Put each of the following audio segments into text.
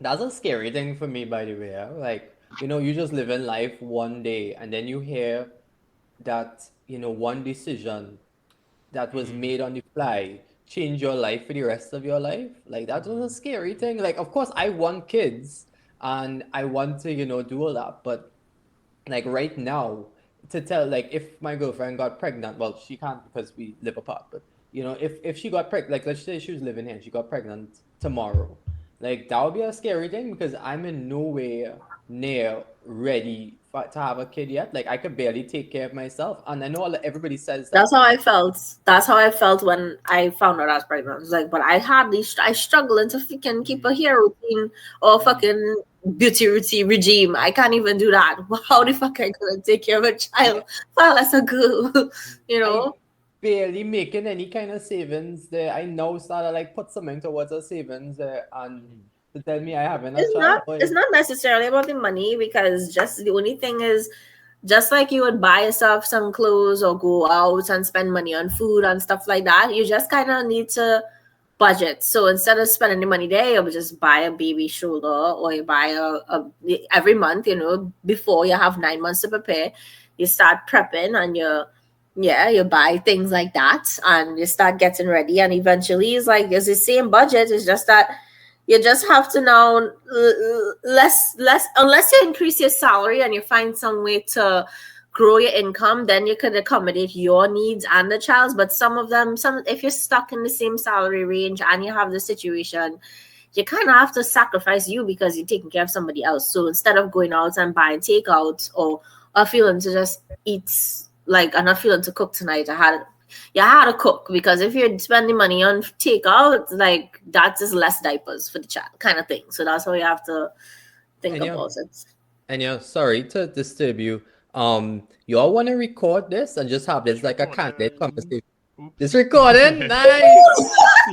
That's a scary thing for me, by the way. Like, you just live in life one day and then you hear that, one decision that was Mm, made on the fly change your life for the rest of your life. Like, that was a mm, scary thing. Like, of course, I want kids and I want to, do all that. But like right now, to tell, like, if my girlfriend got pregnant, well, she can't because we live apart, but if she got pregnant, like, let's say she was living here and she got pregnant tomorrow, like, that would be a scary thing because I'm in nowhere near ready to have a kid yet. Like, I could barely take care of myself, and I know everybody says that, That's how I felt. That's how I felt when I found out I was pregnant. I was like, but I struggling to fucking keep a mm, hair routine or mm. fucking beauty routine regime. I can't even do that. How the fuck I gonna take care of a yeah, child while as a girl? you I know? barely making any kind of savings there. I now started like put something towards a savings there, and Mm, to tell me I having a child, It's boy. not necessarily about the money because just the only thing is just like you would buy yourself some clothes or go out and spend money on food and stuff like that, you just kind of need to budget. So instead of spending the money there, you would just buy a baby stroller or you buy every month, before you have 9 months to prepare, you start prepping and you buy things like that and you start getting ready. And eventually it's the same budget. It's just that you just have to now less unless you increase your salary and you find some way to grow your income, then you could accommodate your needs and the child's. But some if you're stuck in the same salary range and you have the situation, you kind of have to sacrifice you because you're taking care of somebody else. So instead of going out and buying takeout or feeling to just eat, like I'm not feeling to cook tonight, I had to cook because if you're spending money on takeout, like that's just less diapers for the child kind of thing. So that's how you have to think And about it. sorry to disturb you. You all want to record this and just have this like a candid recording. conversation. This Oops. recording, nice.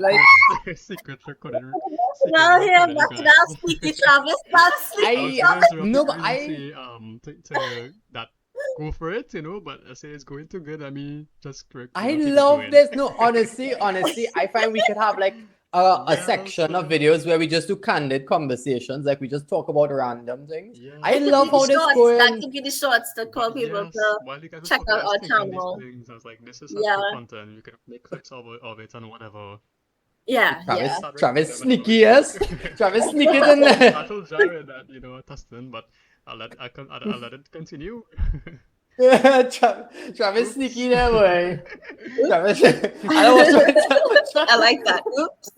Like, Secret, secret recording, secret Now here, recording, back to guys. that sneaky Travis, that I was sneaky gonna Travis. interrupt you no, but guys and I say to that go for it, but I say it's going too good. I mean, just I keep it love going. this. No, honestly, I find we could have like a Yeah, section of so videos where we just do candid conversations, like we just talk about random things. I yes, It could be love the how so this shorts. That going. could be the shorts to but call people yes, to while you guys were check talking, I out was our thinking these channel. things. I was like, this is such good Yeah, content. You can make clips of it and whatever. yeah, Let's yeah. Travis, start recording Travis them and sneaky, going for yes. it. Travis sneaky I in told I there. told Jared that Tustin, but I'll let it continue. Travis sneaky Oops. there, boy. Oops. Travis, I don't want to tell I Travis. like that. Oops.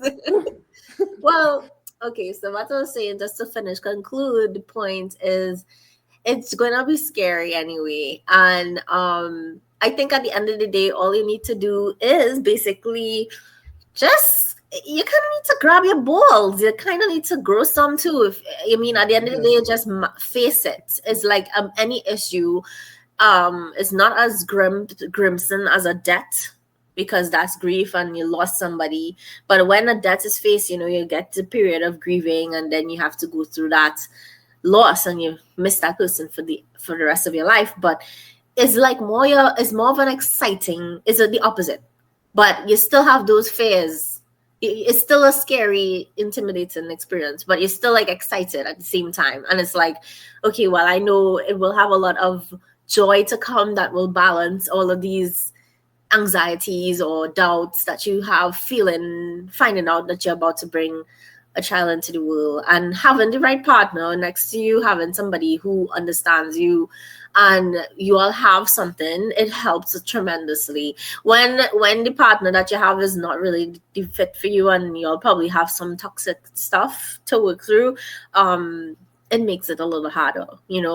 Well, okay, so what I was saying, just to conclude the point is it's gonna be scary anyway. And I think at the end of the day, all you need to do is basically just you kind of need to grab your balls. You kind of need to grow some too. If I mean, at the end of the Mm, day, you just face it. It's like any issue. It's not as grimson as a debt because that's grief and you lost somebody. But when a debt is faced, you get the period of grieving and then you have to go through that loss and you miss that person for the rest of your life. But it's more of an exciting, it's the opposite, but you still have those fears. It's still a scary, intimidating experience, but you're still like excited at the same time. And it's like, okay, well, I know it will have a lot of joy to come that will balance all of these anxieties or doubts that you have feeling finding out that you're about to bring a child into the world, and having the right partner next to you, having somebody who understands you, and you all have something, it helps tremendously. When the partner that you have is not really the fit for you and you'll probably have some toxic stuff to work through, it makes it a little harder,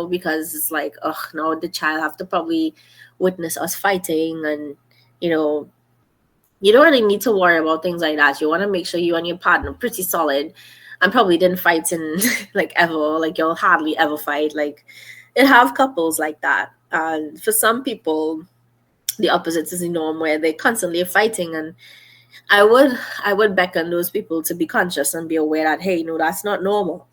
because it's like, oh, now the child have to probably witness us fighting. And you know you don't really need to worry about things like that. You want to make sure you and your partner pretty solid and probably didn't fight in like ever. Like you'll hardly ever fight. Like it have couples like that. And for some people, the opposite is the norm where they constantly are fighting. And I would beckon those people to be conscious and be aware that, hey, no, that's not normal.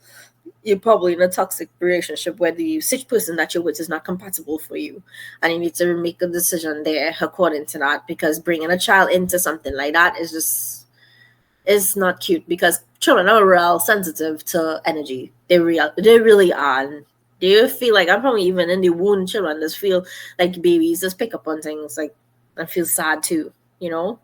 You're probably in a toxic relationship where the such person that you're with is not compatible for you, and you need to make a decision there according to that, because bringing a child into something like that is just is not cute because children are real sensitive to energy. They really are. Do you feel like I'm probably even in the womb? Children just feel like babies just pick up on things like and feel sad too. You know.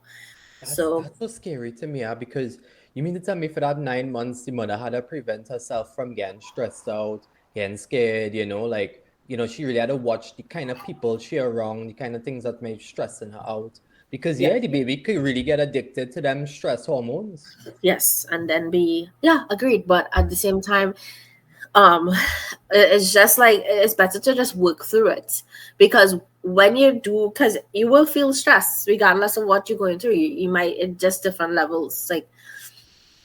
So That's so scary to me, because you mean to tell me for that 9 months the mother had to prevent herself from getting stressed out, getting scared, like, she really had to watch the kind of people she around, the kind of things that may stressing her out. Because yeah, yeah, the baby could really get addicted to them stress hormones. yes, and then be yeah, agreed. But at the same time, um it's just like it's better to just work through it because when you do because you will feel stressed regardless of what you're going through. You might at just different levels. Like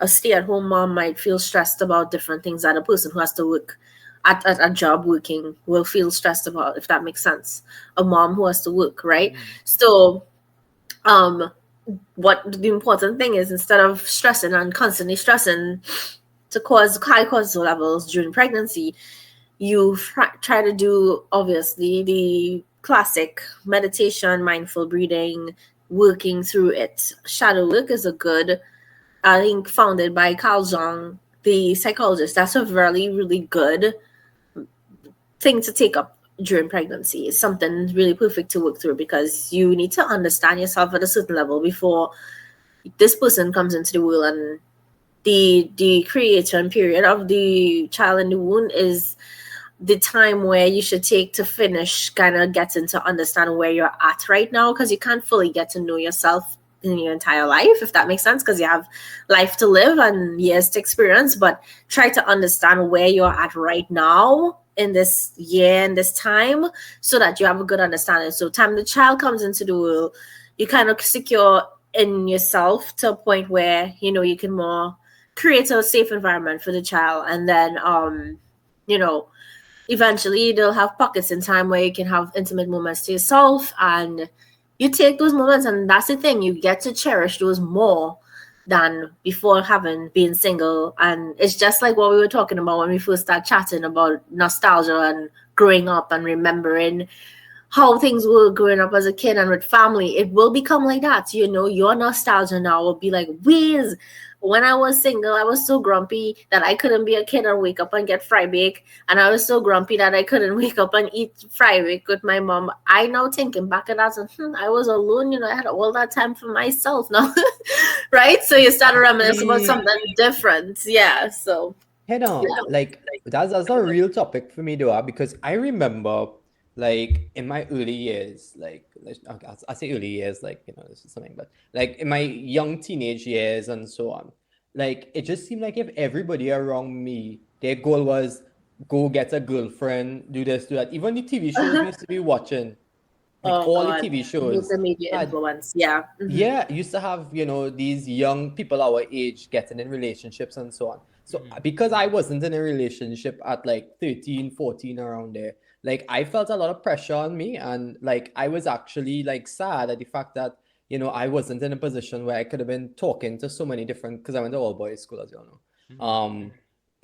a stay-at-home mom might feel stressed about different things that a person who has to work at a job working will feel stressed about, if that makes sense. A mom who has to work, right? Mm. So um what the important thing is, instead of stressing and constantly stressing to cause high cortisol levels during pregnancy, you try to do obviously the classic meditation, mindful breathing, working through it. Shadow work is a good, I think, founded by Carl Jung, the psychologist. That's a really, really good thing to take up during pregnancy. It's something really perfect to work through because you need to understand yourself at a certain level before this person comes into the world. And the creation period of the child in the womb is the time where you should take to finish kind of getting to understand where you're at right now, because you can't fully get to know yourself in your entire life, if that makes sense, because you have life to live and years to experience. But try to understand where you're at right now in this year and this time, so that you have a good understanding. So time the child comes into the world, you kind of secure in yourself to a point where you can more create a safe environment for the child. And then you know eventually they'll have pockets in time where you can have intimate moments to yourself, and you take those moments, and that's the thing, you get to cherish those more than before having been single. And it's just like what we were talking about when we first started chatting about nostalgia and growing up and remembering how things were growing up as a kid and with family. It will become like that. Your nostalgia now will be like, Wiz, when I was single, I was so grumpy that I couldn't be a kid and wake up and get fry bake. And I was so grumpy that I couldn't wake up and eat fry bake with my mom. I now thinking back at that, and I was alone, I had all that time for myself now. Right? So you start to reminisce about Exactly. something different. Yeah. So Head on. Like that's a real topic for me though, because I remember like in my early years, okay, I say early years, like this is something, but like in my young teenage years and so on, like it just seemed like if everybody around me, their goal was go get a girlfriend, do this, do that. Even the TV shows we used to be watching, like oh all the god, TV shows multimedia had influence. Yeah. yeah, used to have, these young people our age getting in relationships and so on. So Mm. because I wasn't in a relationship at like 13, 14 around there, like I felt a lot of pressure on me, and like I was actually like sad at the fact that, I wasn't in a position where I could have been talking to so many different, because I went to all boys school, as you all know. Mm.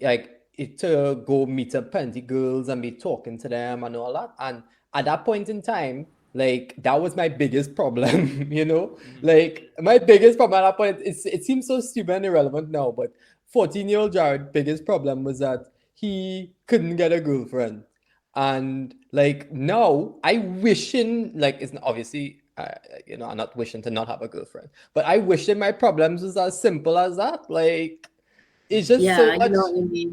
Like to go meet up plenty girls and be talking to them and all that. And at that point in time, like that was my biggest problem, Mm. like my biggest problem at that point. It seems so stupid and irrelevant now, but 14-year-old Jared biggest problem was that he couldn't get a girlfriend. And like now I wishing, like it's obviously I'm not wishing to not have a girlfriend, but I wishing my problems was as simple as that. Like it's Mm. just Yeah, so you know much. what I mean.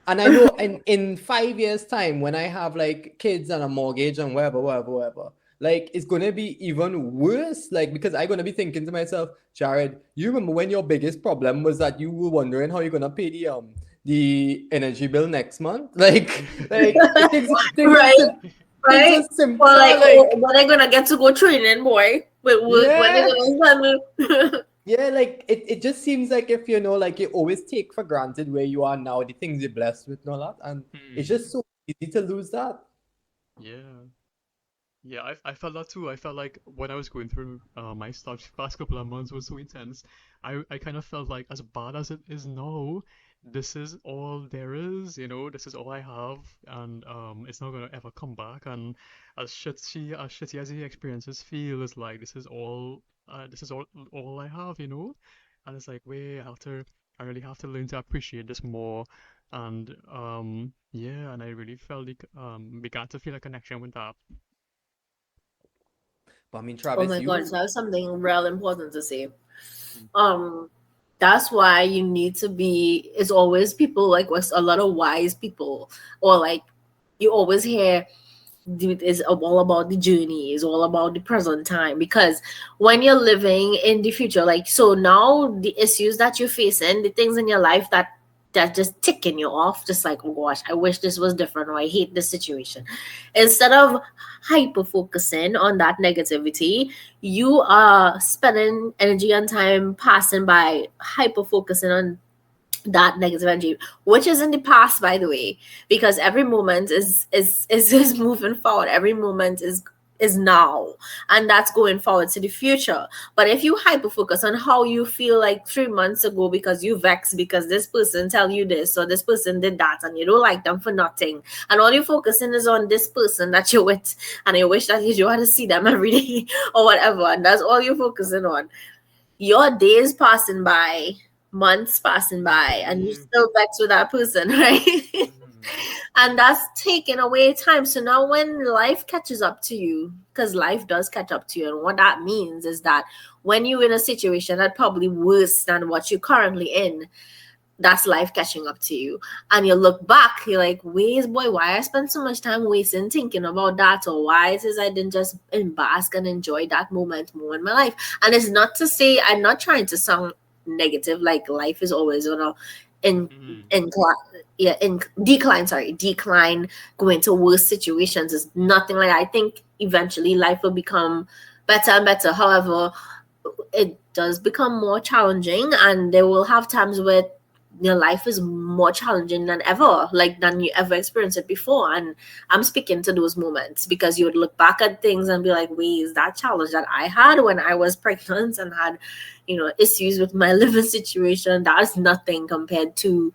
And I know in 5 years time, when I have like kids and a mortgage and whatever, like it's gonna be even worse, like because I'm gonna be thinking to myself, Jared, you remember when your biggest problem was that you were wondering how you're gonna pay the energy bill next month? Like Right, things are right. simpler, Or like, oh, like when I gonna get to go training, boy? With work, when they yeah. gonna send me? Yeah, like it just seems like if like you always take for granted where you are now, the things you're blessed with and all that, and it's Mm. just so easy to lose that. Yeah. Yeah, I felt that too. I felt like when I was going through my stuff past couple of months was so intense. I kind of felt like as bad as it is now, this is all there is, this is all I have, and it's not gonna ever come back. And as shitty as the experiences feel, it's like this is all I have. and it's like, wait, I really have to learn to appreciate this more, and yeah, and I really felt like began to feel a connection with that. But I mean, Oh Travis, my God, so you I have something real important to say. Mm. Um, that's why you need to be. It's always people like what's a lot of wise people, or like you always hear is all about the journey, is all about the present time. Because when you're living in the future, like so now, the issues that you're facing, the things in your life that just ticking you off, just like, oh gosh, I wish this was different, or I hate this situation. Instead of hyper focusing on that negativity, you are spending energy and time passing by hyper focusing on that negative energy, which is in the past, by the way, because every moment is moving forward. Every moment is now, and that's going forward to the future. But if you hyper focus on how you feel like 3 months ago, because you vexed because this person tell you this or this person did that, and you don't like them for nothing, and all you're focusing is on this person that you're with, and you wish that you had to see them every day or whatever, and that's all you're focusing on, your days passing by, months passing by, and you Yeah. still vexed with that person, right? Mhm. And that's taking away time. So now when life catches up to you, because life does catch up to you, and what that means is that when you're in a situation that probably worse than what you're currently in, that's life catching up to you. And you look back, you're like, wait, boy, why I spent so much time wasting thinking about that? Or why it is I didn't just bask and enjoy that moment more in my life? And it's not to say, I'm not trying to sound negative, like life is always gonna Mhm. incline, yeah, in decline, sorry, decline, going to worse situations. Is nothing like I think eventually life will become better and better. However, it does become more challenging, and there will have times where your life is more challenging than ever, like than you ever experienced it before. And I'm speaking to those moments because you would look back at things and be like, wait, is that challenge that I had when I was pregnant and had, issues with my living situation, that's nothing compared to,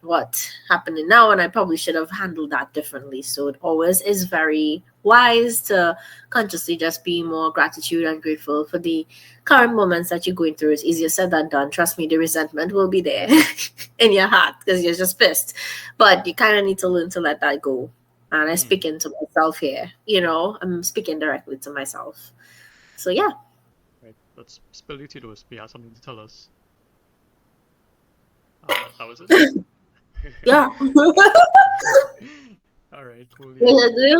what happening now, and I probably should have handled that differently. So it always is very wise to consciously just be more gratitude and grateful for the current moments that you're going through. It's easier said than done. Trust me, the resentment will be there in your heart because you're just pissed. But you kind of need to learn to let that go. And I'm Mhm. speaking to myself here. I'm speaking directly to myself. So yeah. Right. Let's spill it to us. We have something to tell us. That was it. Yeah. All right. Cool. Yeah.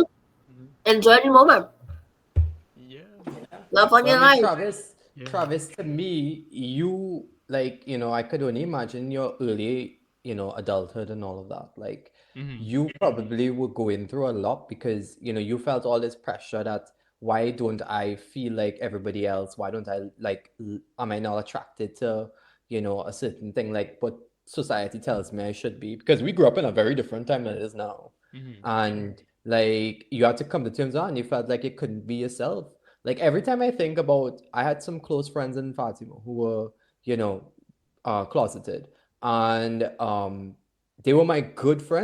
Mhm. Enjoy the moment. Yeah. Love on But I your mean, life. Yeah. Travis, to me, you like, I could only imagine your early, adulthood and all of that. Like, Mhm. you probably were going through a lot because, you felt all this pressure that why don't I feel like everybody else? Why don't I like, am I not attracted to, a certain thing? Like, but society tells me I should be because we grew up in a very different time than it is now. Mhm. And like, you had to come to terms with that and you felt like it couldn't be yourself. Like every time I think about, I had some close friends in Fatima who were, closeted, and they were my good friends.